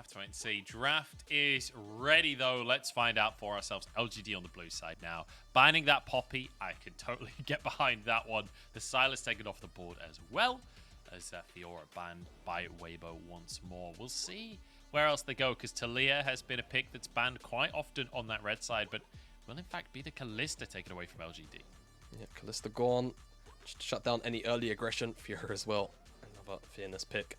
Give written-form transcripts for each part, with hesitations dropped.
have to wait and see. Draft is ready, though. Let's find out for ourselves. LGD on the blue side now. Banning that Poppy, I can totally get behind that one. The Silas taken off the board as well, as Fiora banned by Weibo once more. We'll see where else they go, because Talia has been a pick that's banned quite often on that red side, but will in fact be the Kalista taken away from LGD. Yeah, Kalista gone. Just shut down any early aggression. Fiora as well. Another Fearless pick.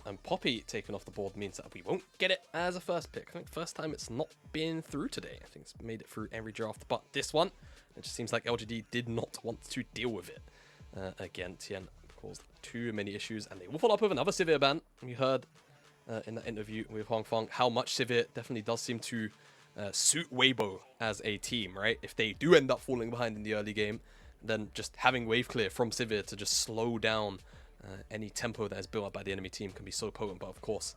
And Poppy taken off the board means that we won't get it as a first pick. I think first time it's not been through today. I think it's made it through every draft, but this one, it just seems like LGD did not want to deal with it. Again, Tien caused too many issues, and they will follow up with another Sivir ban. We heard in that interview with Hong Feng how much Sivir definitely does seem to suit Weibo as a team, right? If they do end up falling behind in the early game, then just having wave clear from Sivir to just slow down any tempo that is built up by the enemy team can be so potent. But of course,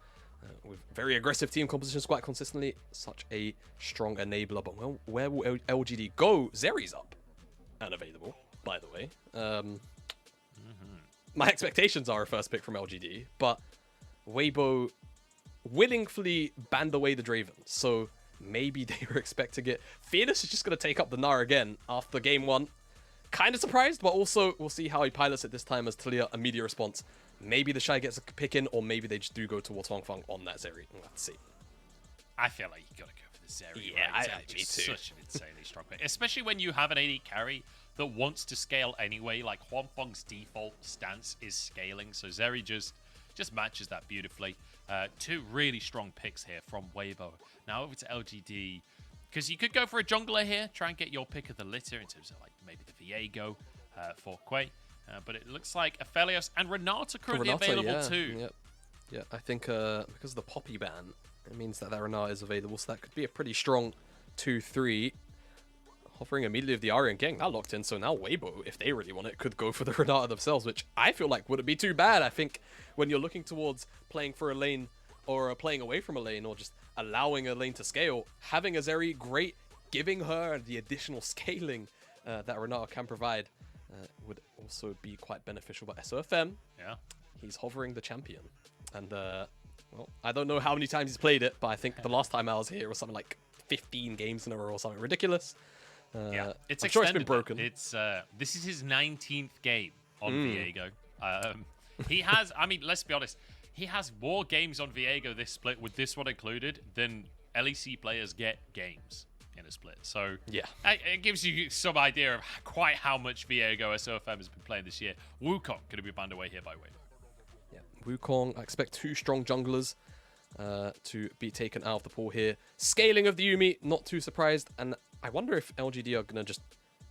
with very aggressive team compositions quite consistently, such a strong enabler. But well, where will LGD go? Zeri's up and available, by the way. My expectations are a first pick from LGD, but Weibo willingly banned away the Draven, so maybe they were expecting it. Fearless is just going to take up the Gnar again after game 1. Kind of surprised, but also we'll see how he pilots it this time as Talia immediate response. Maybe the Shy gets a pick in, or maybe they just do go towards Hong Feng on that Zeri. We'll have to see. I feel like you got to go for the Zeri. Yeah, right? me too. Such an insanely strong pick, especially when you have an AD carry that wants to scale anyway. Like Hong Feng's default stance is scaling, so Zeri just matches that beautifully. Two really strong picks here from Weibo. Now over to LGD. Because you could go for a jungler here, try and get your pick of the litter in terms of like maybe the Viego for Quay. But it looks like Aphelios and Renata currently available too. Yep. Yeah, I think because of the Poppy ban, it means that Renata is available. So that could be a pretty strong 2-3. Offering immediately of the Arya and getting that locked in. So now Weibo, if they really want it, could go for the Renata themselves, which I feel like wouldn't be too bad. I think when you're looking towards playing for a lane or playing away from a lane or just allowing a lane to scale, having a Zeri great, giving her the additional scaling that Renata can provide would also be quite beneficial. But SOFM, yeah, he's hovering the champion. And, well, I don't know how many times he's played it, but I think the last time I was here it was something like 15 games in a row or something ridiculous. Yeah, it's I'm sure it's been broken. It's this is his 19th game on Viego. He has, I mean, let's be honest, he has more games on Viego this split, with this one included, than LEC players get games in a split. So yeah, it gives you some idea of quite how much Viego SOFM has been playing this year. Wukong going to be banned away here by Weibo. Yeah, Wukong, I expect 2 strong junglers to be taken out of the pool here. Scaling of the Yuumi, not too surprised. And I wonder if LGD are going to just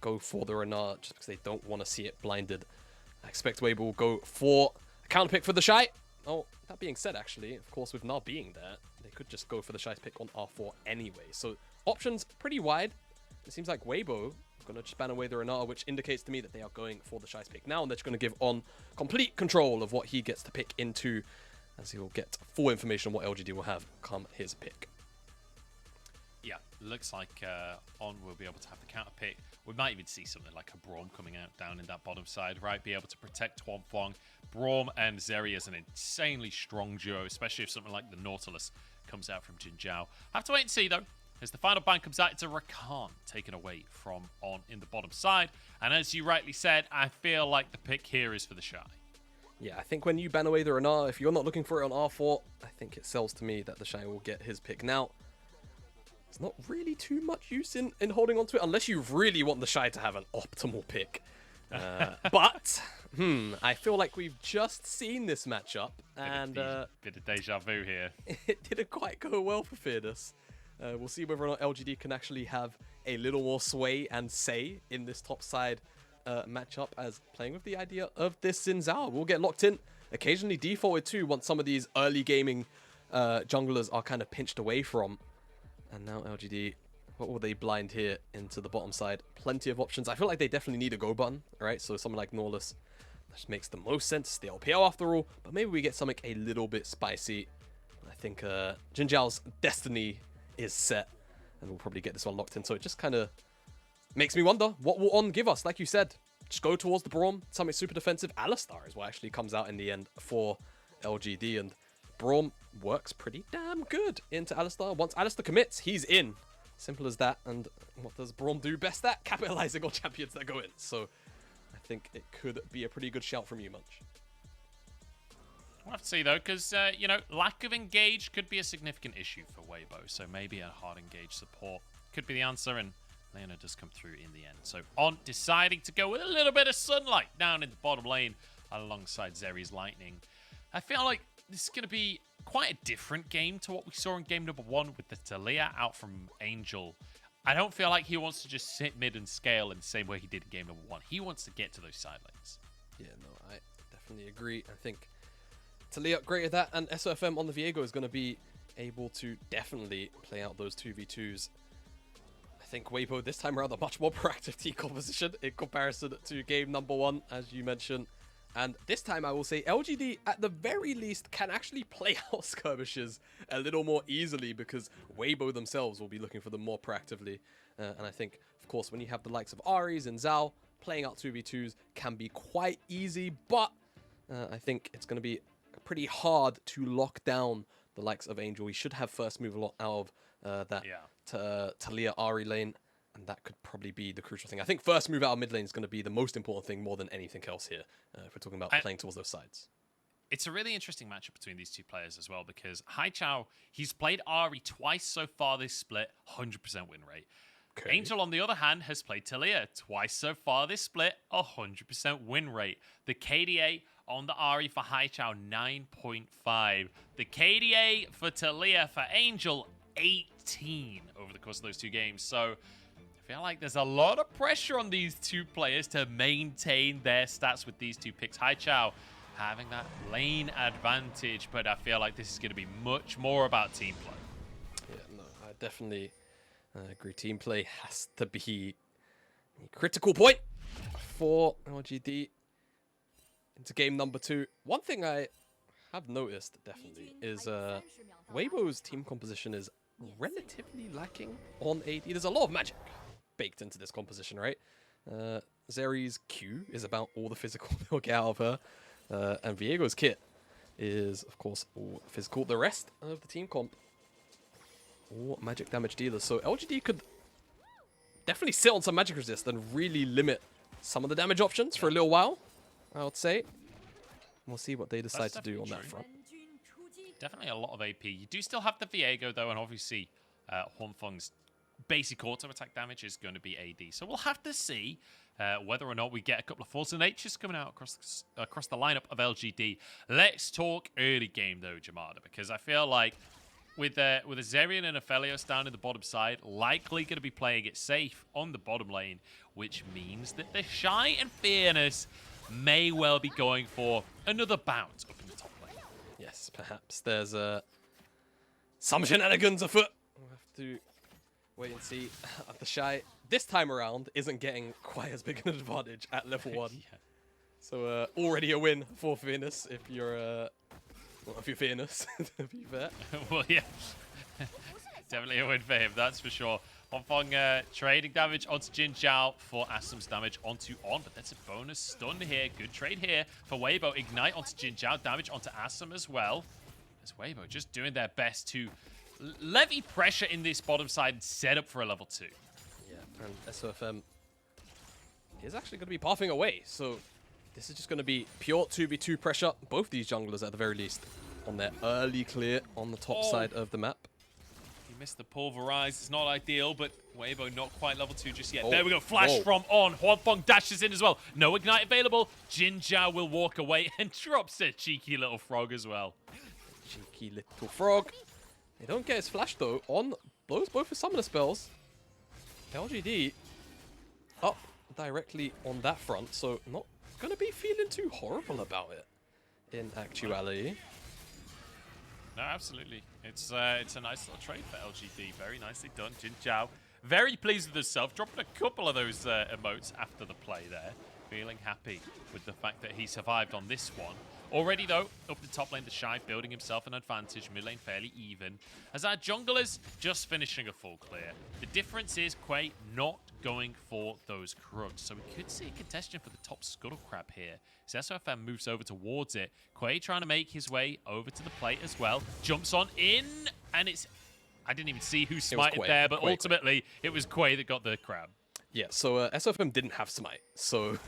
go for the Renata just because they don't want to see it blinded. I expect Weibo will go for a counter pick for the Shy. Oh, that being said, actually, of course, with Gnar being there, they could just go for the Shy's pick on R4 anyway. So options pretty wide. It seems like Weibo are going to just ban away the Renata, which indicates to me that they are going for the Shy's pick now, and they're just going to give On complete control of what he gets to pick into, as he will get full information on what LGD will have come his pick. Yeah, looks like On will be able to have the counter pick. We might even see something like a Braum coming out down in that bottom side, right? Be able to protect Hong Feng. Braum and Zeri is an insanely strong duo, especially if something like the Nautilus comes out from Jin Zhao. Have to wait and see, though, as the final ban comes out. It's a Rakan taken away from On in the bottom side. And as you rightly said, I feel like the pick here is for the Shy. Yeah, I think when you ban away the Renata, if you're not looking for it on R4, I think it sells to me that the Shy will get his pick. Now, there's not really too much use in holding on to it, unless you really want the Shy to have an optimal pick. But, I feel like we've just seen this matchup, and bit of deja vu here. It didn't quite go well for Fearless. We'll see whether or not LGD can actually have a little more sway and say in this top side matchup, as playing with the idea of this Xin Zhao will get locked in, occasionally defaulted too once some of these early gaming junglers are kind of pinched away from. And now LGD, what will they blind here into the bottom side? Plenty of options. I feel like they definitely need a go button, right? So something like Nautilus, that just makes the most sense. The LPL after all, but maybe we get something a little bit spicy. I think Jin Zhao's destiny is set, and we'll probably get this one locked in. So it just kind of makes me wonder, what will On give us? Like you said, just go towards the Braum, something super defensive. Alistar is what actually comes out in the end for LGD, and Braum works pretty damn good into Alistar. Once Alistar commits, he's in. Simple as that. And what does Braum do best at? Capitalizing on champions that go in. So I think it could be a pretty good shout from you, Munch. We'll have to see, though, because, you know, lack of engage could be a significant issue for Weibo. So maybe a hard engage support could be the answer, and Leona does come through in the end. So On deciding to go with a little bit of sunlight down in the bottom lane alongside Zeri's Lightning. I feel like this is going to be quite a different game to what we saw in game number 1 with the Taliyah out from Angel. I don't feel like he wants to just sit mid and scale in the same way he did in game number 1. He wants to get to those side lanes. Yeah, no, I definitely agree. I think Taliyah upgraded that, and SOFM on the Viego is going to be able to definitely play out those 2v2s. I think Weibo this time around a much more proactive team composition in comparison to game number 1, as you mentioned. And this time I will say LGD at the very least can actually play out skirmishes a little more easily because Weibo themselves will be looking for them more proactively. And I think, of course, when you have the likes of Aries and Zhao, playing out 2v2s can be quite easy, but I think it's going to be pretty hard to lock down the likes of Angel. We should have first move a lot out of that Taliyah Ari lane, and that could probably be the crucial thing. I think first move out of mid lane is going to be the most important thing more than anything else here, if we're talking about playing towards those sides. It's a really interesting matchup between these two players as well, because Haichao, he's played Ari twice so far this split, 100% win rate. Okay. Angel, on the other hand, has played Taliyah twice so far this split, 100% win rate. The KDA on the Ari for Haichao, 9.5. The KDA for Taliyah for Angel, 18 over the course of those two games. So I feel like there's a lot of pressure on these two players to maintain their stats with these two picks. Haichao having that lane advantage, but I feel like this is going to be much more about team play. Yeah, no, I definitely agree. Team play has to be a critical point for LGD into game number 2. One thing I have noticed definitely is Weibo's team composition is relatively lacking on AD. There's a lot of magic baked into this composition, right? Zeri's Q is about all the physical they'll get out of her. And Viego's kit is, of course, all physical. The rest of the team comp, all magic damage dealers. So LGD could definitely sit on some magic resist and really limit some of the damage options for a little while, I would say. We'll see what they decide to do on that front. Definitely a lot of AP. You do still have the Viego, though, and obviously Huanfeng's basic auto attack damage is going to be AD. So we'll have to see whether or not we get a couple of Force of Natures coming out across the lineup of LGD. Let's talk early game, though, Jamada, because I feel like with a Zerian and Aphelios down in the bottom side, likely going to be playing it safe on the bottom lane, which means that the Shy and Fearness may well be going for another bounce up in the top lane. Yes, perhaps there's some shenanigans afoot. We'll have to wait and see. The Shy this time around isn't getting quite as big an advantage at level 1. Yeah. So already a win for Fearness if you're well, if you're Fearness, to be fair. Well, yeah. Definitely a win for him, that's for sure. Huanfeng trading damage onto Jin Zhao for Asim's damage onto On, but that's a bonus stun here. Good trade here for Weibo. Ignite onto Jin Zhao, damage onto Asim as well. As Weibo just doing their best to levy pressure in this bottom side and set up for a level 2. Yeah, and SOFM is actually going to be pathing away, so this is just going to be pure 2v2 pressure. Both these junglers, at the very least, on their early clear on the top side of the map. He missed the pulverize. It's not ideal, but Weibo not quite level 2 just yet. There we go. Flash from On. Huanfeng dashes in as well. No Ignite available. Jin Zhao will walk away and drops a cheeky little frog as well. Cheeky little frog. They don't get his flash, though. On blows both his summoner spells. LGD up directly on that front, so not going to be feeling too horrible about it in actuality. No, absolutely. It's a nice little trade for LGD. Very nicely done. Jin Zhao, very pleased with himself, dropping a couple of those emotes after the play there. Feeling happy with the fact that he survived on this one. Already, though, up the top lane, the Shy building himself an advantage. Mid lane fairly even. As our junglers just finishing a full clear. The difference is Quay not going for those Krugs. So we could see a contestation for the top Scuttle Crab here. So SOFM moves over towards it. Quay trying to make his way over to the plate as well. Jumps on in, and it's... I didn't even see who smited there, but ultimately it was Quay that got the crab. Yeah, so SOFM didn't have smite, so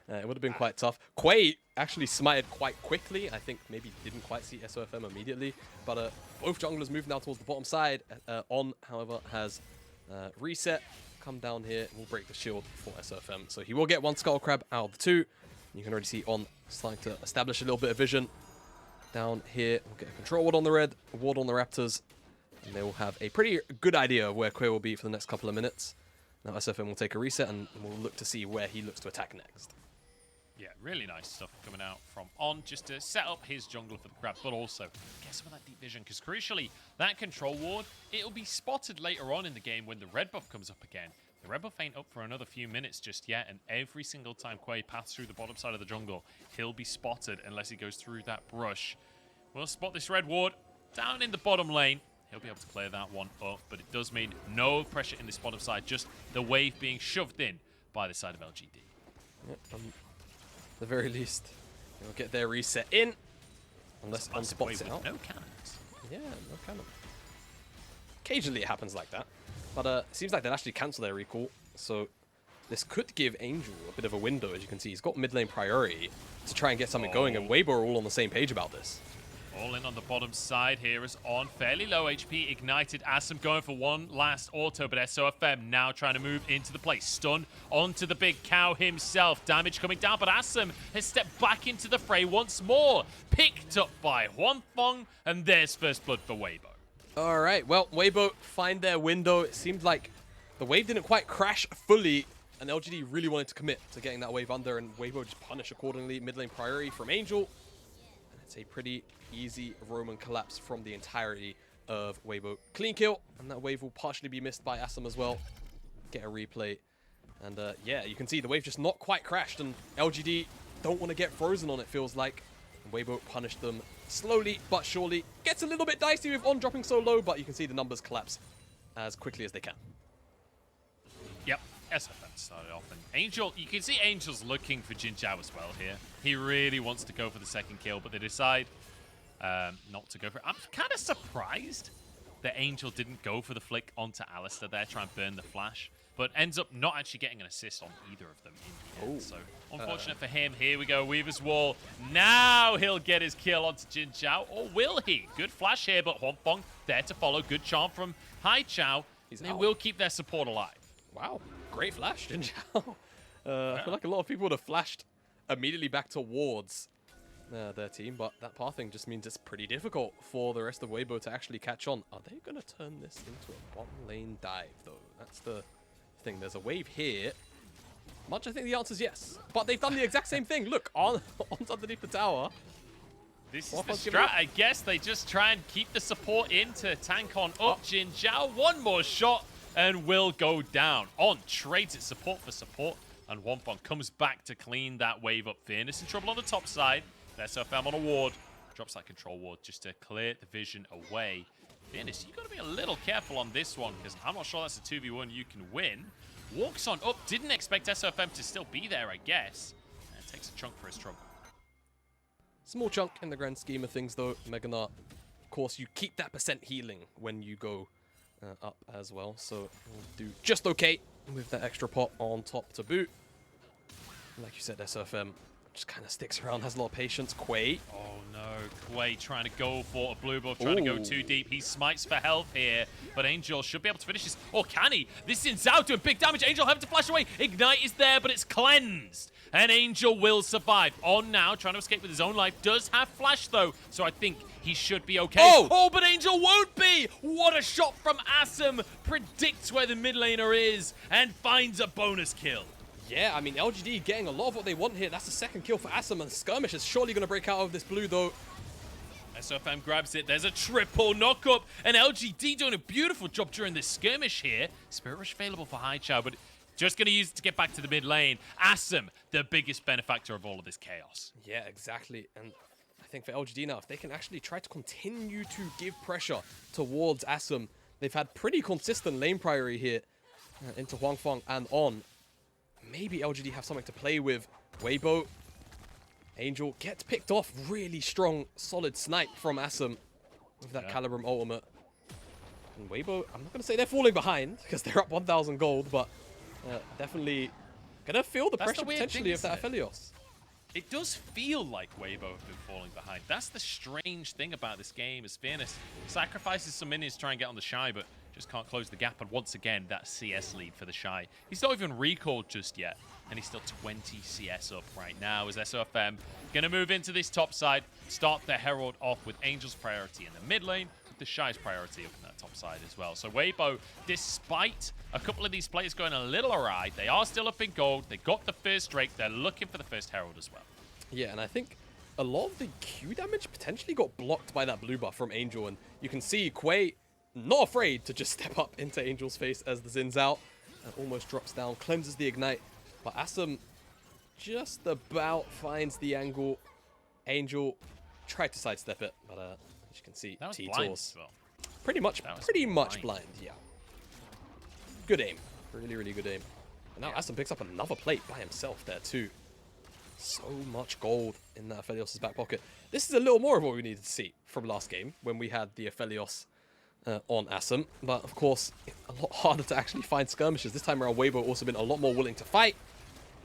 it would have been quite tough. Quay actually smited quite quickly. I think maybe didn't quite see SOFM immediately, but both junglers moved now towards the bottom side. On, however, has reset, come down here, and will break the shield for SOFM. So he will get one Skull Crab out of the two. You can already see On starting to establish a little bit of vision. Down here, we'll get a control ward on the red, a ward on the Raptors, and they will have a pretty good idea of where Quay will be for the next couple of minutes. Now SFM will take a reset, and we'll look to see where he looks to attack next. Yeah, really nice stuff coming out from On, just to set up his jungler for the grab, but also get some of that deep vision, because crucially, that control ward, it'll be spotted later on in the game when the red buff comes up again. The red buff ain't up for another few minutes just yet, and every single time Quay passes through the bottom side of the jungle, he'll be spotted unless he goes through that brush. We'll spot this red ward down in the bottom lane. He'll be able to clear that one up, but it does mean no pressure in this bottom side, just the wave being shoved in by the side of LGD. Yep, at the very least, they'll get their reset in, unless On spots it out. No cannons. Yeah, no cannon. Occasionally it happens like that, but it seems like they'll actually cancel their recall, so this could give Angel a bit of a window. As you can see, he's got mid lane priority to try and get something going, and Weibo are all on the same page about this. All in on the bottom side here is On. Fairly low HP, ignited. Asum going for one last auto, but SOFM now trying to move into the play. Stun onto the big cow himself. Damage coming down, but Asum has stepped back into the fray once more. Picked up by Huanfeng, and there's first blood for Weibo. All right, well, Weibo find their window. It seemed like the wave didn't quite crash fully, and LGD really wanted to commit to getting that wave under, and Weibo just punish accordingly. Mid lane priority from Angel. And it's a pretty easy Roman collapse from the entirety of Weibo. Clean kill, and that wave will partially be missed by Asum as well. Get a replay. And yeah, you can see the wave just not quite crashed, and LGD don't want to get frozen on, it feels like. And Weibo punished them slowly but surely. Gets a little bit dicey with On dropping so low, but you can see the numbers collapse as quickly as they can. Yep, SFM started off, and Angel, you can see Angel's looking for Jin Zhao as well here. He really wants to go for the second kill, but they decide not to go for it. I'm kind of surprised that Angel didn't go for the flick onto Alistair there, try and burn the flash, but ends up not actually getting an assist on either of them in the end. So unfortunate for him. Here we go, Weaver's Wall. Now he'll get his kill onto Jin Zhao, or will he? Good flash here, but Huanfeng there to follow. Good charm from Hai Chao. They will keep their support alive. Wow, great flash, Jin Zhao. I feel like a lot of people would have flashed immediately back towards their team, but that pathing just means it's pretty difficult for the rest of Weibo to actually catch on. Are they going to turn this into a bottom lane dive, though? That's the thing. There's a wave here. Much, I think the answer is yes. But they've done the exact same thing. Look, On's underneath the tower. This is the strat. I guess they just try and keep the support in to tank on up. Jin Zhao, one more shot, and will go down. On trades its support for support, and Huanfeng comes back to clean that wave up. Fearness in trouble on the top side. SFM on a ward. Drops that control ward just to clear the vision away. Fearness, you got to be a little careful on this one, because I'm not sure that's a 2v1 you can win. Walks on up. Didn't expect SFM to still be there, I guess. And takes a chunk for his trouble. Small chunk in the grand scheme of things, though. Meganar, of course, you keep that % healing when you go up as well. So we'll do just okay with that extra pot on top to boot. Like you said, SFM just kind of sticks around, has a lot of patience. Quay. Oh no, Quay trying to go for a blue buff, trying to go too deep. He smites for health here, but Angel should be able to finish this. Or can he? This is Zhao doing big damage. Angel having to flash away. Ignite is there, but it's cleansed. And Angel will survive. On now, trying to escape with his own life. Does have flash though, so I think he should be okay. Oh, but Angel won't be! What a shot from Asum. Predicts where the mid laner is and finds a bonus kill. Yeah, I mean, LGD getting a lot of what they want here. That's the second kill for Asum, and Skirmish is surely going to break out of this blue, though. SOFM grabs it. There's a triple knockup, and LGD doing a beautiful job during this skirmish here. Spirit Rush available for Hai Chao, but just going to use it to get back to the mid lane. Asum, the biggest benefactor of all of this chaos. Yeah, exactly. And think for LGD now, if they can actually try to continue to give pressure towards Asum, they've had pretty consistent lane priority here into Huangfeng and on. Maybe LGD have something to play with. Weibo, Angel gets picked off. Really strong, solid snipe from Asum with that Calibrum ultimate. And Weibo, I'm not going to say they're falling behind because they're up 1,000 gold, but definitely going to feel the pressure potentially of that Aphelios. It does feel like Weibo have been falling behind. That's the strange thing about this game, is Fairness sacrifices some minions to try and get on the Shy, but just can't close the gap. And once again, that CS lead for the Shy. He's not even recalled just yet, and he's still 20 CS up right now as SOFM going to move into this top side, start the Herald off with Angel's priority in the mid lane, with the Shy's priority up in that top side as well. So Weibo, despite a couple of these players going a little awry, they are still up in gold. They got the first Drake. They're looking for the first Herald as well. Yeah, and I think a lot of the Q damage potentially got blocked by that blue buff from Angel, and you can see Quay not afraid to just step up into Angel's face as the Zin's out and almost drops down, cleanses the ignite, but Asum just about finds the angle. Angel tried to sidestep it, but as you can see, T-Tors well. pretty much blind. Yeah, good aim, really good aim. And now Asum picks up another plate by himself there too. So much gold in that Aphelios' back pocket. This is a little more of what we needed to see from last game when we had the Aphelios on Asum. But of course, a lot harder to actually find skirmishes. This time around, Weibo also been a lot more willing to fight.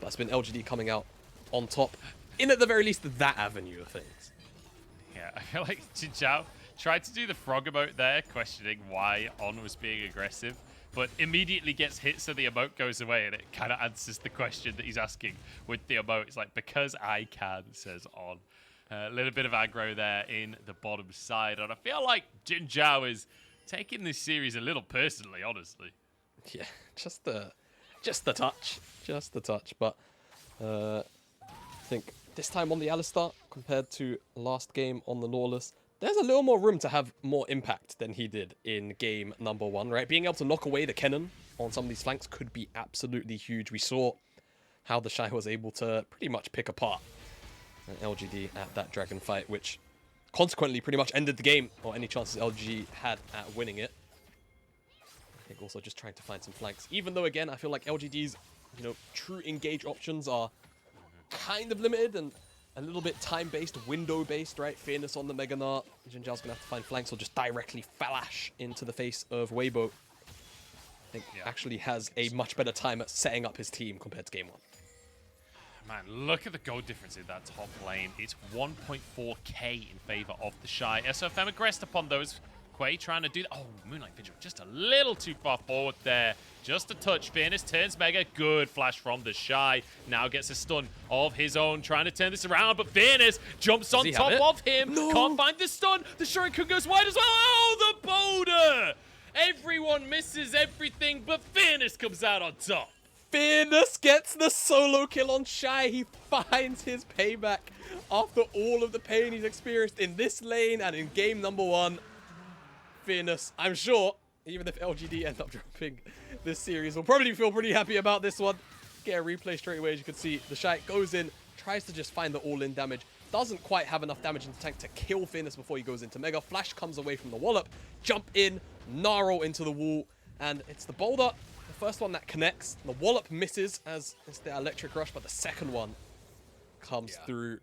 But it's been LGD coming out on top in, at the very least, that avenue of things. Yeah, I feel like Jinzhao tried to do the frog emote there, questioning why On was being aggressive, but immediately gets hit, so the emote goes away, and it kind of answers the question that he's asking with the emote. It's like, because I can, says On. A little bit of aggro there in the bottom side, and I feel like Jinzhao is taking this series a little personally, honestly. Yeah, just the touch. But I think this time on the Alistar, compared to last game on the Lawless, there's a little more room to have more impact than he did in game number 1, right? Being able to knock away the Kennen on some of these flanks could be absolutely huge. We saw how the Shy was able to pretty much pick apart LGD at that dragon fight, which consequently pretty much ended the game, or any chances LG had at winning it. I think also just trying to find some flanks, even though again I feel like LGD's true engage options are kind of limited and a little bit time-based, window-based, right? Fairness on the Mega Nart. Jinzhao's gonna have to find flanks or just directly flash into the face of Weibo. I think actually has a much better time at setting up his team compared to game 1. Man, look at the gold difference in that top lane. It's 1.4k in favor of the Shy. SOFM aggressed upon those. Quay trying to do that. Oh, Moonlight Vigil just a little too far forward there. Just a touch. Fairness turns Mega. Good flash from the Shy. Now gets a stun of his own, trying to turn this around, but Fairness jumps on top of him. No. Can't find the stun. The Shuriken goes wide as well. Oh, the boulder! Everyone misses everything, but Fairness comes out on top. Fairness gets the solo kill on Shy. He finds his payback after all of the pain he's experienced in this lane and in game number 1. Fairness, I'm sure, even if LGD end up dropping this series, will probably feel pretty happy about this one. Get a replay straight away, as you can see. The Shy goes in, tries to just find the all-in damage. Doesn't quite have enough damage in the tank to kill Fairness before he goes into Mega. Flash comes away from the wallop. Jump in, Gnarl into the wall. And it's the boulder, the first one that connects. The wallop misses as it's the electric rush, but the second one comes through.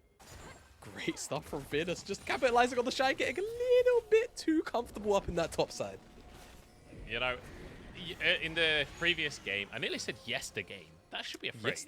Great stuff from Fairness, just capitalizing on the Shy, getting a little bit too comfortable up in that top side. You know, in the previous game, I nearly said yestergame. That should be a phrase.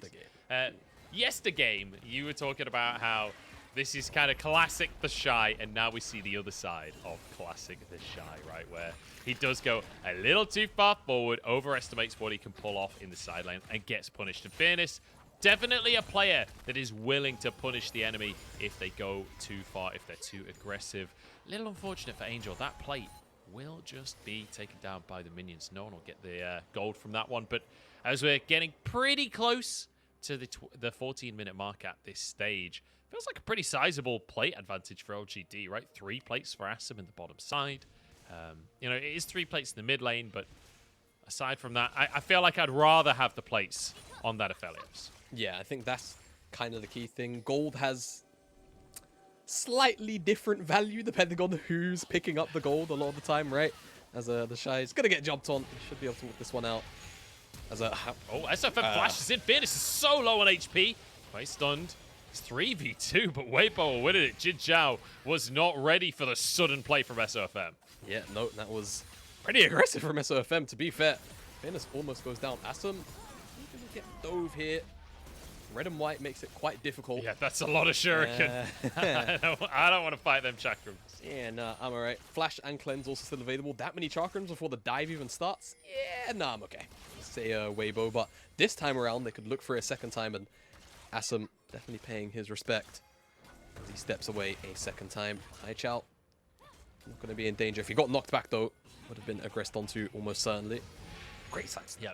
Yestergame, you were talking about how this is kind of classic the Shy, and now we see the other side of classic the Shy, right? Where he does go a little too far forward, overestimates what he can pull off in the side lane, and gets punished. In fairness, definitely a player that is willing to punish the enemy if they go too far, if they're too aggressive. A little unfortunate for Angel. That plate will just be taken down by the minions. No one will get the gold from that one. But as we're getting pretty close to the 14-minute mark at this stage, feels like a pretty sizable plate advantage for LGD, right? 3 plates for Asum in the bottom side. You know, it is 3 plates in the mid lane, but aside from that, I feel like I'd rather have the plates on that Aphelios. Yeah, I think that's kind of the key thing. Gold has slightly different value depending on who's picking up the gold a lot of the time, right? As the Shy is going to get jumped on. He should be able to walk this one out. As a SFM flashes in. Fearless is so low on HP. Quite stunned. It's 3v2, but Weibo winning it. Jin Zhao was not ready for the sudden play from SOFM. Yeah, no, that was pretty aggressive from SOFM, to be fair. Fearless almost goes down. Asum, he's going to get dove here. Red and white makes it quite difficult. Yeah, that's a lot of shuriken. I don't want to fight them chakrams. Yeah, nah, I'm alright. Flash and cleanse also still available. That many chakrams before the dive even starts? Yeah, nah, I'm okay. Say Weibo, but this time around they could look for a second time, and Asum definitely paying his respect as he steps away a second time. Haichao not going to be in danger. If he got knocked back though, would have been aggressed onto almost certainly. Great sights. Yeah,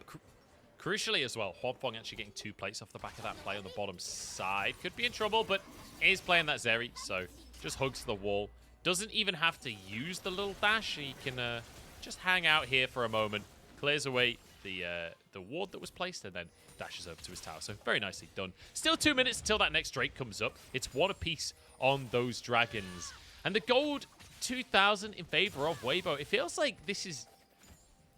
crucially as well, Huanfeng actually getting 2 plates off the back of that play on the bottom side. Could be in trouble, but is playing that Zeri, so just hugs the wall. Doesn't even have to use the little dash. He can just hang out here for a moment, clears away the ward that was placed, and then dashes over to his tower. So very nicely done. Still 2 minutes until that next Drake comes up. It's 1 apiece on those dragons. And the gold 2,000 in favor of Weibo. It feels like this is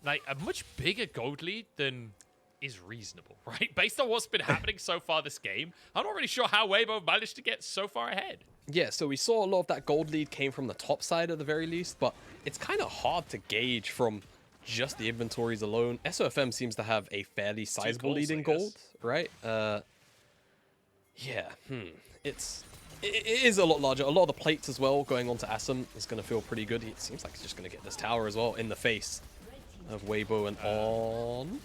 like a much bigger gold lead than is reasonable, right? Based on what's been happening so far this game, I'm not really sure how Weibo managed to get so far ahead. Yeah, so we saw a lot of that gold lead came from the top side at the very least, but it's kind of hard to gauge from just the inventories alone. SOFM seems to have a fairly sizable lead in gold, right? Yeah, it is a lot larger. A lot of the plates as well going on to Asum is going to feel pretty good. It seems like he's just going to get this tower as well in the face of Weibo and on.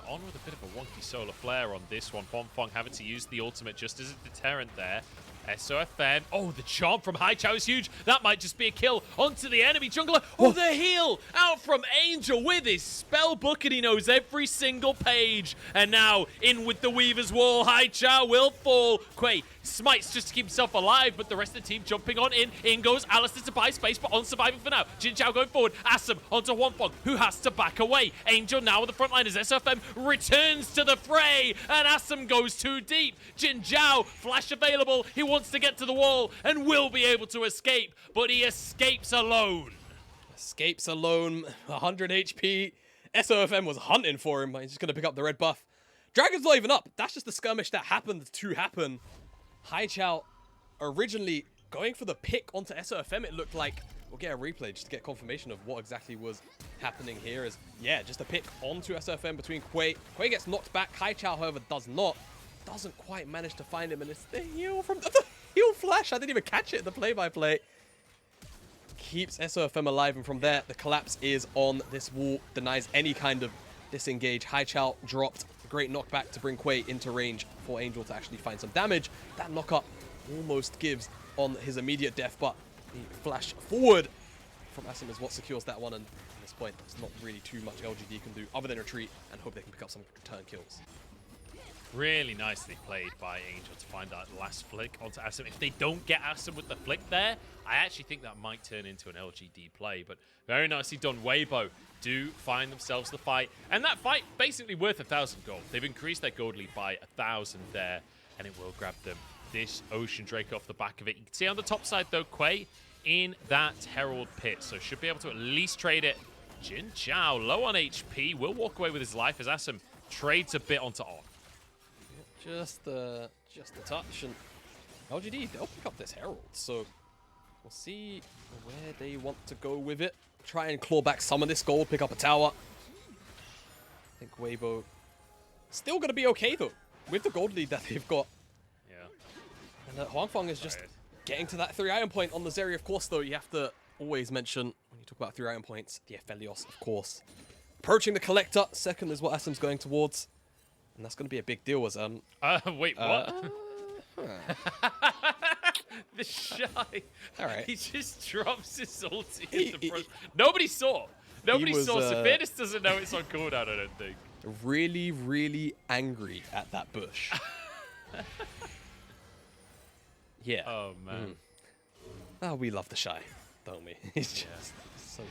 On with a bit of a wonky solar flare on this one. Huanfeng having to use the ultimate just as a deterrent there. SOFM. Oh, the charm from Haichao is huge. That might just be a kill onto the enemy jungler. Oh, the heal out from Angel with his spell book, and he knows every single page. And now in with the Weaver's Wall. Haichao will fall. Quay smites just to keep himself alive, but the rest of the team jumping on in. In goes Alistair to buy space, but on surviving for now. Jin Zhao going forward. Asum onto Huanfeng, who has to back away. Angel now on the front line as SOFM returns to the fray, and Asum goes too deep. Jin Zhao, flash available. He wants to get to the wall and will be able to escape, but he escapes alone. Escapes alone, 100 HP. SOFM was hunting for him, but he's just going to pick up the red buff. Dragon's not even up. That's just the skirmish that happened to happen. Haichao originally going for the pick onto SOFM, it looked like. We'll get a replay just to get confirmation of what exactly was happening here. Is yeah, just a pick onto SOFM between Quay. Quay gets knocked back. Haichao, however, does not. Doesn't quite manage to find him, and it's the heal from the heal flash. I didn't even catch it in the play-by-play. Keeps SOFM alive, and from there, the collapse is on this wall. Denies any kind of disengage. Haichao dropped. Great knockback to bring Quay into range for Angel to actually find some damage. That knockup almost gives on his immediate death, but the flash forward from Asum is what secures that one, and at this point, there's not really too much LGD can do other than retreat and hope they can pick up some return kills. Really nicely played by Angel to find that last flick onto Asum. If they don't get Asum with the flick there, I actually think that might turn into an LGD play, but very nicely done. Weibo do find themselves the fight, and that fight basically worth 1,000 gold. They've increased their gold lead by 1,000 there, and it will grab them this Ocean Drake off the back of it. You can see on the top side though, Quay in that Herald pit, so should be able to at least trade it. Jin Zhao low on HP, will walk away with his life as Asum trades a bit onto off. Just a touch, and LGD, they'll pick up this Herald, so we'll see where they want to go with it. Try and claw back some of this gold, pick up a tower. I think Weibo still going to be okay, though, with the gold lead that they've got. Yeah. And Huanfeng is just getting to that 3 iron point on the Zeri, of course, though. You have to always mention, when you talk about 3 iron points, the Aphelios, of course. Approaching the Collector, second is what Asum's going towards. And that's going to be a big deal as, wait, what? The Shy. All right. He just drops his ulti in the front. Nobody saw. Nobody saw. Sophidus doesn't know it's on cooldown, I don't think. Really, really angry at that bush. Yeah. Oh, man. Oh, we love the Shy, don't we? He's just so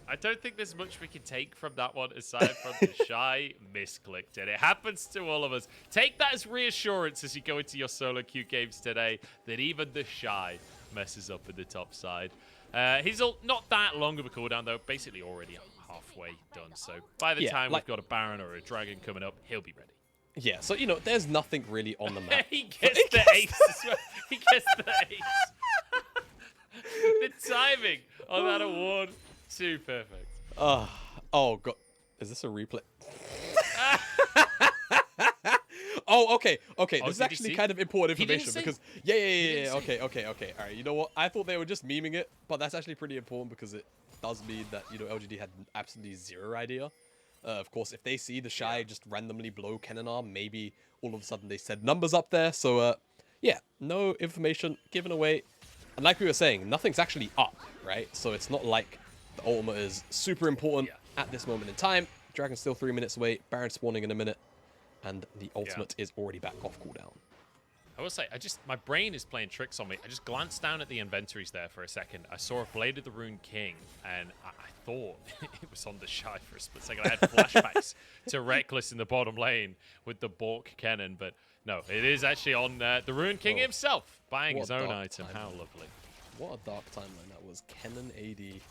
I don't think there's much we can take from that one aside from the Shy misclicked it. It happens to all of us. Take that as reassurance as you go into your solo queue games today that even the Shy messes up in the top side. He's not that long of a cooldown though, basically already halfway done. So by the time we've got a Baron or a Dragon coming up, he'll be ready. Yeah, so, you know, there's nothing really on the map. He gets the ace as well. He gets the ace. The timing on that award, too perfect. Oh, God. Is this a replay? Oh, okay. This is actually kind of important information because... Yeah. Okay. All right, you know what? I thought they were just memeing it, but that's actually pretty important because it does mean that, you know, LGD had absolutely zero idea. Of course, if they see the Shy just randomly blow Kennanar, maybe all of a sudden they said numbers up there. So, yeah, no information given away. And like we were saying, nothing's actually up, right? So it's not like the ultimate is super important at this moment in time. Dragon's still 3 minutes away. Baron spawning in a minute. And the ultimate is already back off cooldown. I will say, my brain is playing tricks on me. I just glanced down at the inventories there for a second. I saw a Blade of the Rune King, and I thought it was on the Shy for a split second. I had flashbacks to Reckless in the bottom lane with the Bork Cannon, but no, it is actually on the Rune King himself, buying his own item. How lovely. What a dark timeline that was. Kennen AD.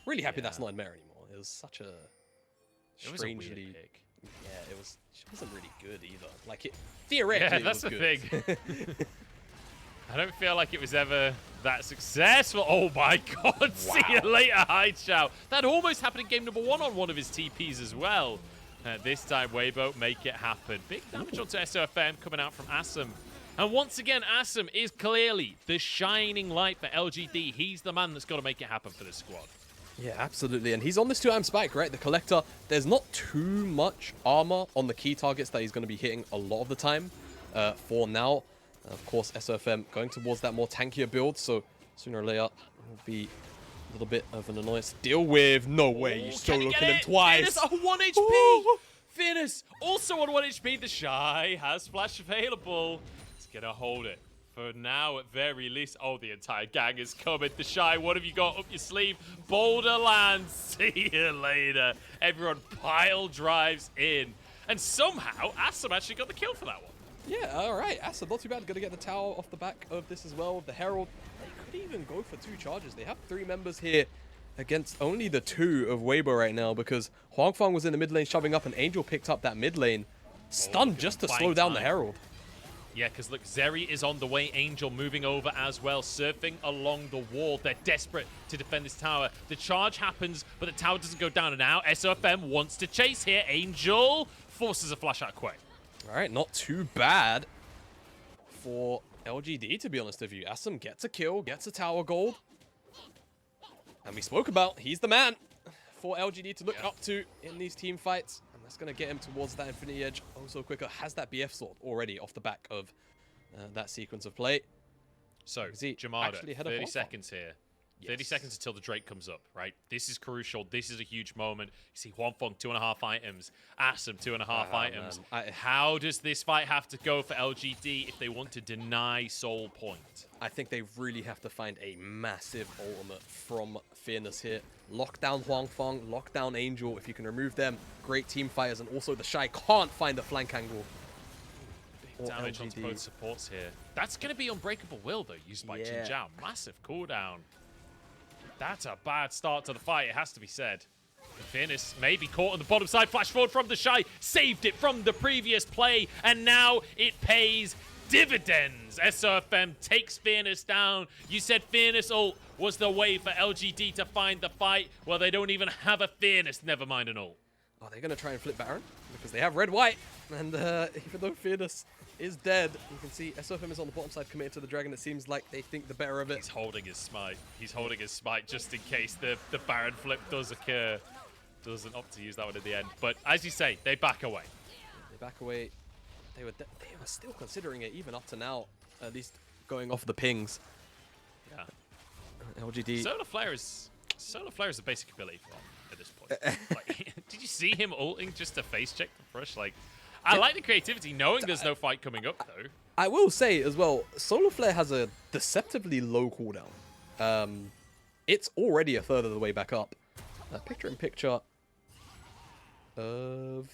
Really happy that's not in Mare anymore. It was such a strangely... It was a weird pick. Yeah, she wasn't really good either. Like, it theoretically that's was the good. thing. I don't feel like it was ever that successful. Oh my god, wow. See you later, Haichao. That almost happened in game number 1 on one of his TPs as well. This time, Weibo, make it happen. Big damage onto SOFM coming out from Assam. And once again, Assam is clearly the shining light for LGD. He's the man that's got to make it happen for this squad. Yeah, absolutely. And he's on this 2-item spike, right? The Collector, there's not too much armor on the key targets that he's going to be hitting a lot of the time for now. Of course, SOFM going towards that more tankier build, so sooner or later will be a little bit of an annoyance to deal with. No way, you solo kill him twice. Fearness on 1 HP. Fearness also on 1 HP. The Shy has flash available. He's going to hold it. For now, at very least. Oh, the entire gang is coming. The Shy, what have you got up your sleeve? Boulderlands, see you later. Everyone pile drives in. And somehow, Assam actually got the kill for that one. Yeah, all right. Assam, not too bad. Going to get the tower off the back of this as well. The Herald, they could even go for 2 charges. They have 3 members here against only the 2 of Weibo right now because Huangfang was in the mid lane shoving up and Angel picked up that mid lane. Stunned just to slow down the Herald. Yeah, because look, Zeri is on the way. Angel moving over as well, surfing along the wall. They're desperate to defend this tower. The charge happens, but the tower doesn't go down. And now SOFM wants to chase here. Angel forces a flash out quick. All right, not too bad for LGD, to be honest with you. Assam gets a kill, gets a tower gold. And we spoke about, he's the man for LGD to look up to in these team fights. That's going to get him towards that Infinity Edge also quicker. Has that BF sword already off the back of that sequence of play. So, Jamada, 30 seconds here. 30 seconds until the Drake comes up, right? This is crucial. This is a huge moment. You see Huangfeng, 2.5 items. Assam, 2.5 items. How does this fight have to go for LGD if they want to deny Soul Point? I think they really have to find a massive ultimate from Fearness here. Lock down Huangfeng, lock down Angel. If you can remove them, great team fighters. And also the Shy can't find the flank angle. Big damage onto both supports here. That's going to be Unbreakable Will, though, used by Jin Zhao. Massive cooldown. That's a bad start to the fight, it has to be said. Fearness may be caught on the bottom side. Flash forward from the Shy. Saved it from the previous play. And now it pays dividends. SOFM takes Fearness down. You said Fearness ult was the way for LGD to find the fight. Well, they don't even have a Fearness, never mind an ult. Are they going to try and flip Baron? Because they have red-white. And even though Fearness is dead, you can see SOFM is on the bottom side committed to the Dragon. It seems like they think the better of it. He's holding his smite. He's holding his smite just in case the Baron flip does occur. Doesn't opt to use that one at the end. But as you say, they back away. They back away. They were still considering it even up to now, at least going off the pings. Yeah. LGD. Solar Flare is a basic ability for him at this point. Like, did you see him ulting just to face check the Thrush? Like, I like the creativity, knowing there's no fight coming up though. I will say as well, Solar Flare has a deceptively low cooldown. It's already a third of the way back up. picture-in-picture of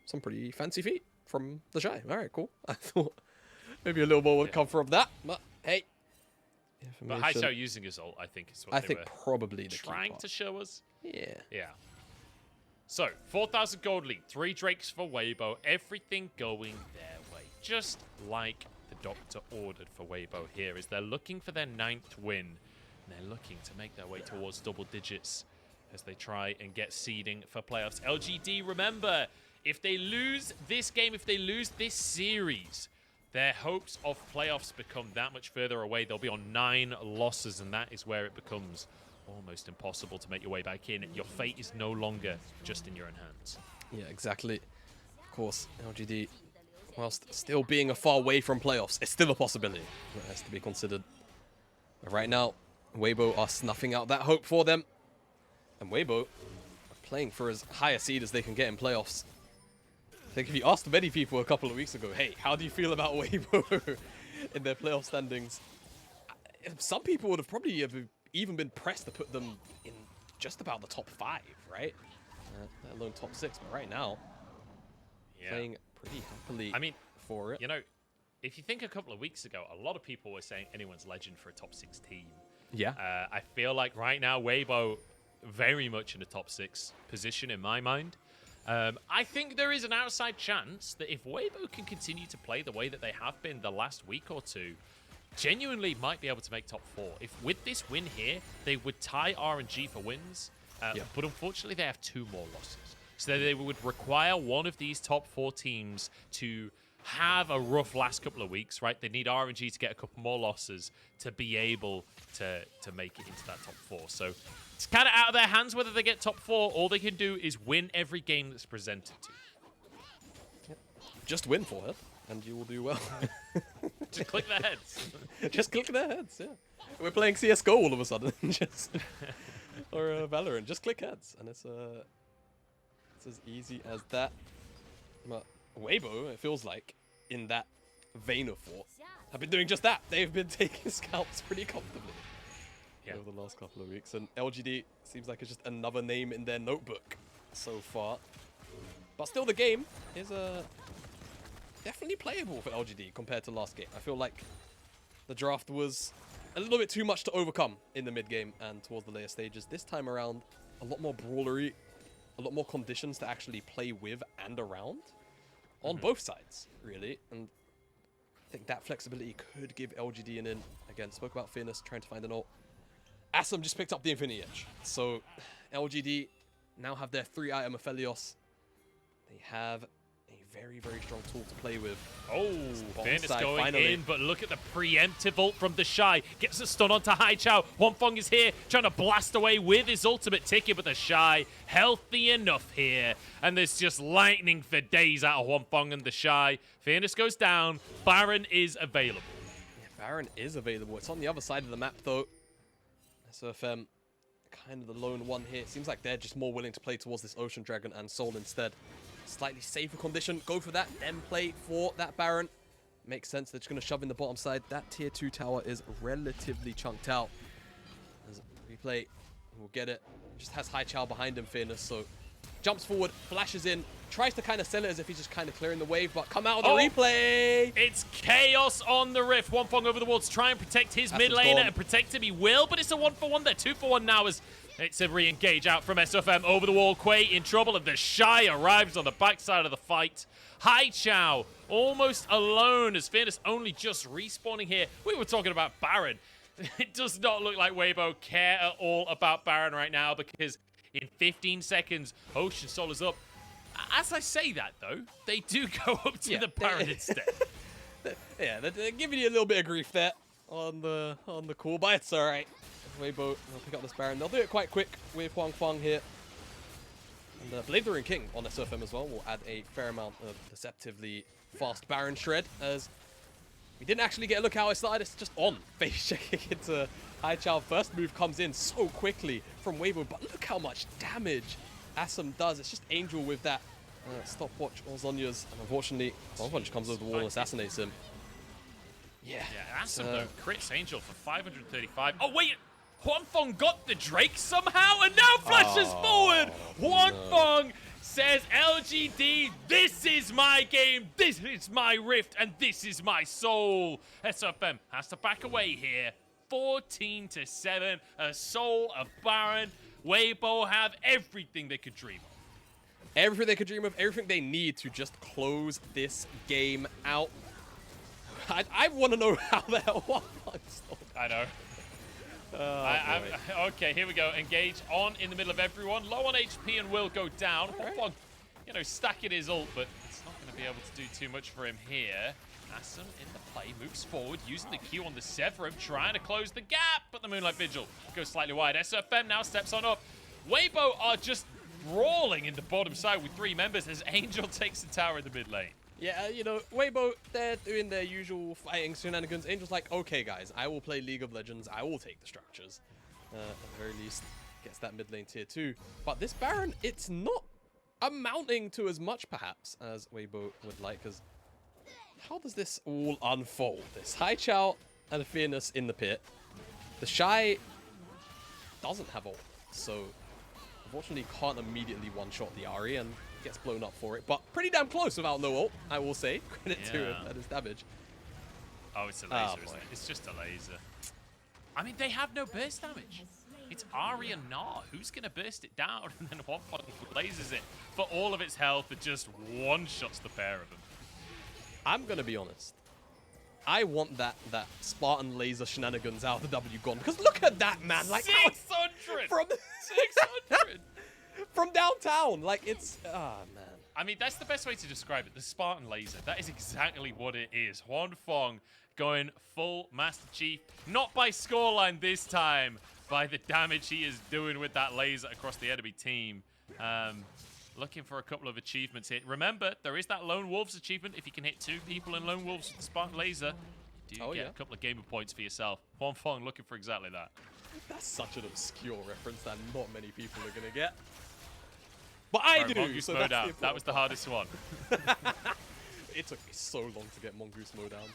some pretty fancy feet from the Shy. All right, cool. I thought maybe a little more would come from that, but hey. But Haichao using his ult, I think, is what they were probably the trying to show us. Yeah. Yeah. So, 4,000 gold lead, 3 Drakes for Weibo, everything going their way. Just like the doctor ordered for Weibo here, is they're looking for their 9th win. And they're looking to make their way towards double digits as they try and get seeding for playoffs. LGD, remember, if they lose this game, if they lose this series, their hopes of playoffs become that much further away. They'll be on 9 losses, and that is where it becomes almost impossible to make your way back in. Your fate is no longer just in your own hands. Yeah, exactly. Of course, LGD, whilst still being a far away from playoffs, it's still a possibility that has to be considered. But right now, Weibo are snuffing out that hope for them. And Weibo are playing for as high a seed as they can get in playoffs. I think if you asked many people a couple of weeks ago, hey, how do you feel about Weibo in their playoff standings? Some people would have probably even been pressed to put them in just about the top 5, right? Let alone top 6, but right now, playing pretty happily for it. You know, if you think a couple of weeks ago, a lot of people were saying anyone's legend for a top 6 team. Yeah. I feel like right now, Weibo very much in the top 6 position in my mind. I think there is an outside chance that if Weibo can continue to play the way that they have been the last week or two, genuinely might be able to make top 4. If with this win here, they would tie RNG for wins, but unfortunately they have 2 more losses. So they would require one of these top 4 teams to have a rough last couple of weeks, right? They need RNG to get a couple more losses to be able to make it into that top 4. So it's kind of out of their hands whether they get top 4. All they can do is win every game that's presented to them. Just win for it, and you will do well. Just click their heads. Just click their heads, yeah. We're playing CSGO all of a sudden. Or Valorant. Just click heads, and it's as easy as that. But Weibo, it feels like, in that vein of thought, have been doing just that. They've been taking scalps pretty comfortably over the last couple of weeks. And LGD seems like it's just another name in their notebook so far. But still, the game is definitely playable for LGD compared to last game. I feel like the draft was a little bit too much to overcome in the mid-game and towards the later stages. This time around, a lot more brawlery, a lot more conditions to actually play with and around on both sides, really. And I think that flexibility could give LGD an in. Again, spoke about Fearless trying to find an ult. Asum just picked up the Infinity Edge. So LGD now have their 3-item Aphelios. They have a very, very strong tool to play with. Oh, Fearless going in, but look at the preemptive ult from the Shy. Gets a stun onto Haichao. Huanfeng is here, trying to blast away with his ultimate ticket, but the Shy healthy enough here. And there's just lightning for days out of Huanfeng and the Shy. Fearless goes down. Baron is available. Yeah, Baron is available. It's on the other side of the map, though. SOFM, kind of the lone one here. It seems like they're just more willing to play towards this Ocean Dragon and Soul instead. Slightly safer condition. Go for that, then play for that Baron. Makes sense. They're just going to shove in the bottom side. That tier 2 tower is relatively chunked out. As replay will get it. Just has Haichao behind him, Fearless, so jumps forward, flashes in, tries to kind of sell it as if he's just kind of clearing the wave, but come out of the replay. It's chaos on the Rift. Huanfeng over the wall to try and protect his mid laner and protect him. He will, but it's a 1-for-1 there. 2-for-1 now as it's a re-engage out from SFM over the wall. Quay in trouble, and the Shy arrives on the backside of the fight. Haichao almost alone as Fearless only just respawning here. We were talking about Baron. It does not look like Weibo care at all about Baron right now, because in 15 seconds, Ocean Soul is up. As I say that, though, they do go up to the Baron instead. Yeah, they're giving you a little bit of grief there on the call, but it's all right. Weibo will pick up this Baron. They'll do it quite quick with Huanfeng here. And Blade the Rune King on SFM as well will add a fair amount of deceptively fast Baron shred, as we didn't actually get a look how it started. It's just on. Face checking into Haichao. First move comes in so quickly from Weibo, but look how much damage Asum does. It's just Angel with that stopwatch or Zhonya's, and unfortunately, Huanfeng comes over the wall and assassinates him. Yeah, Asum though crits Angel for 535. Oh wait! Huanfeng got the Drake somehow and now flashes forward. Huanfeng says, LGD, this is my game, this is my rift, and this is my soul. SFM has to back away here. 14-7, a soul of Baron. Weibo have everything they could dream of. Everything they could dream of, everything they need to just close this game out. I want to know how the hell Huanfeng stole. I know. Okay, here we go. Engage on in the middle of everyone. Low on HP and will go down. Huanfeng, you know, stacking his ult, but it's not going to be able to do too much for him here. Asum in the play, moves forward, using the Q on the Severum, trying to close the gap, but the Moonlight Vigil goes slightly wide. SFM now steps on up. Weibo are just brawling in the bottom side with 3 members as Angel takes the tower in the mid lane. Yeah, you know, Weibo, they're doing their usual fighting shenanigans. Angel's like, okay, guys, I will play League of Legends. I will take the structures. At the very least, gets that mid lane tier 2. But this Baron, it's not amounting to as much, perhaps, as Weibo would like. Because how does this all unfold? This High Chow and Fearness in the pit. The Shy doesn't have ult, so unfortunately can't immediately one-shot the Ahri and gets blown up for it, but pretty damn close without no ult, I will say. Credit to him at his damage. Oh, it's a laser, isn't it? It's just a laser. I mean, they have no burst damage. It's Ahri and Gnar. Who's going to burst it down? And then Huanfeng lasers it for all of its health and just one-shots the pair of them. I'm going to be honest. I want that Spartan laser shenanigans out of the W Gon, because look at that, man. Like 600! From 600! From downtown, like it's man. I mean, that's the best way to describe it. The Spartan laser. That is exactly what it is. Huanfeng going full Master Chief, not by scoreline this time, by the damage he is doing with that laser across the enemy team. Looking for a couple of achievements here. Remember, there is that Lone Wolves achievement. If you can hit 2 people in Lone Wolves with the Spartan laser, you do get a couple of gamer points for yourself. Huanfeng looking for exactly that. That's such an obscure reference that not many people are going to get. But I do. Mongoose so Modown. That was the hardest one. It took me so long to get Mongoose Modown.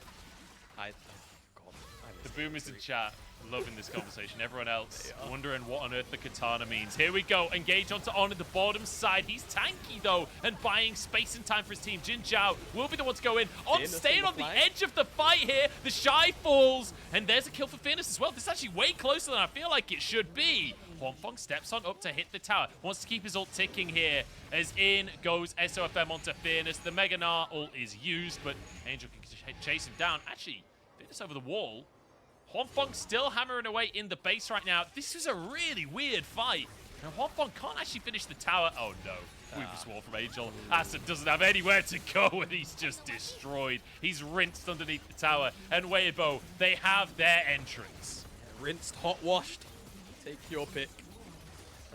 The boomers in chat loving this conversation. Everyone else wondering what on earth the katana means. Here we go. Engage onto On at the bottom side. He's tanky though and buying space and time for his team. Jin Zhao will be the one to go in. On staying on the edge of the fight here. The Shy falls and there's a kill for Fearness as well. This is actually way closer than I feel like it should be. Huanfeng steps on up to hit the tower. Wants to keep his ult ticking here as in goes SOFM onto Fearness. The Mega Gnar ult is used, but Angel can chase him down. Actually, Fearness over the wall. Huanfeng still hammering away in the base right now. This is a really weird fight. Now Huanfeng can't actually finish the tower. Oh no, Weaver's Wall from Angel. Asum doesn't have anywhere to go and he's just destroyed. He's rinsed underneath the tower. And Weibo, they have their entrance. Rinsed, hot washed. Take your pick.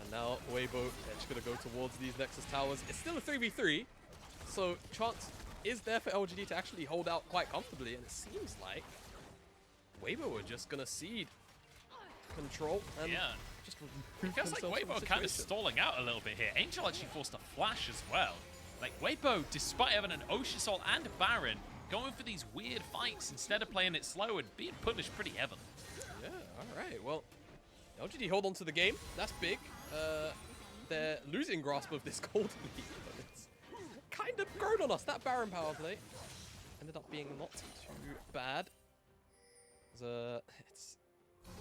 And now Weibo, they're just going to go towards these Nexus towers. It's still a 3v3, so chance is there for LGD to actually hold out quite comfortably. And it seems like Weibo are just going to cede control and just it feels like Weibo are kind of stalling out a little bit here. Angel actually forced a flash as well. Like Weibo, despite having an Ocean Soul and a Baron, going for these weird fights instead of playing it slow and being punished pretty heavily. Yeah, all right. Well, LGD hold on to the game. That's big. They're losing grasp of this gold lead, but it's kind of grown on us. That Baron power play ended up being not too bad. I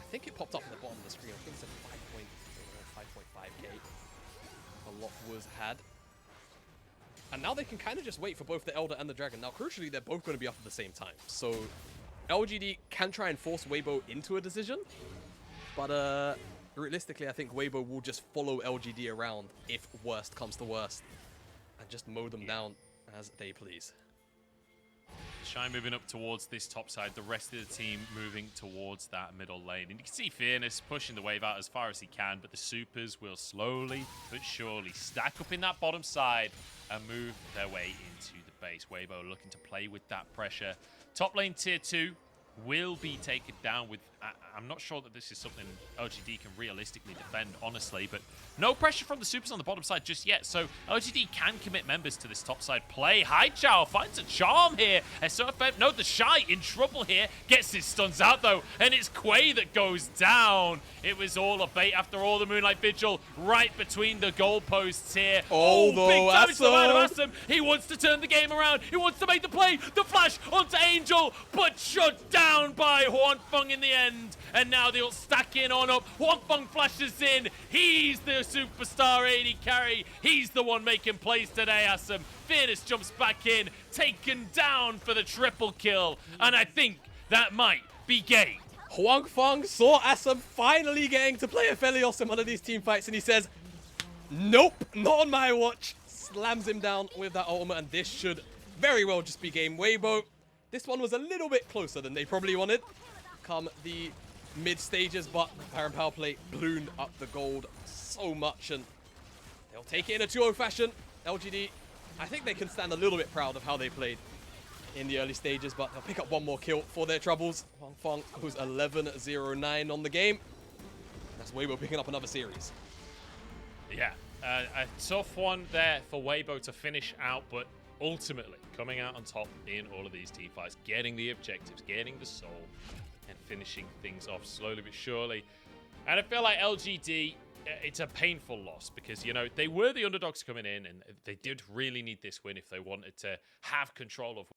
think it popped up at the bottom of the screen. I think it said 5.5k. A lot was had. And now they can kind of just wait for both the Elder and the Dragon. Now, crucially, they're both going to be up at the same time. So, LGD can try and force Weibo into a decision. But, realistically, I think Weibo will just follow LGD around if worst comes to worst. And just mow them down as they please. Shy moving up towards this top side, the rest of the team moving towards that middle lane. And you can see Fearness pushing the wave out as far as he can, but the supers will slowly but surely stack up in that bottom side and move their way into the base. Weibo looking to play with that pressure. Top lane tier 2 will be taken down with I'm not sure that this is something LGD can realistically defend, honestly, but no pressure from the supers on the bottom side just yet, so LGD can commit members to this top side play. Haichao finds a charm here. SOFM, no, the Shy in trouble here, gets his stuns out though, and it's Quay that goes down. It was all a bait after all. The Moonlight Vigil right between the goalposts here. Although big damage to the man of Assam. He wants to turn the game around. He wants to make the play. The flash onto Angel, but shut down by Huan Feng in the end. And now they'll stack in on up. Huan Feng flashes in. He's the superstar AD carry. He's the one making plays today, Assam. Fearless jumps back in, taken down for the triple kill. And I think that might be game. Huang Feng saw Assam finally getting to play Aphelios in one of these team fights, and he says, nope, not on my watch. Slams him down with that ultimate, and this should very well just be game. Weibo, this one was a little bit closer than they probably wanted. Come the mid stages, but Baron Power Play ballooned up the gold so much, and they'll take it in a 2-0 fashion. LGD, I think they can stand a little bit proud of how they played in the early stages, but they'll pick up one more kill for their troubles. Huang Feng goes 11-0-9 on the game. That's Weibo picking up another series. Yeah, a tough one there for Weibo to finish out, but ultimately coming out on top in all of these team fights, getting the objectives, getting the soul, and finishing things off slowly but surely. And I feel like LGD, it's a painful loss because, you know, they were the underdogs coming in and they did really need this win if they wanted to have control of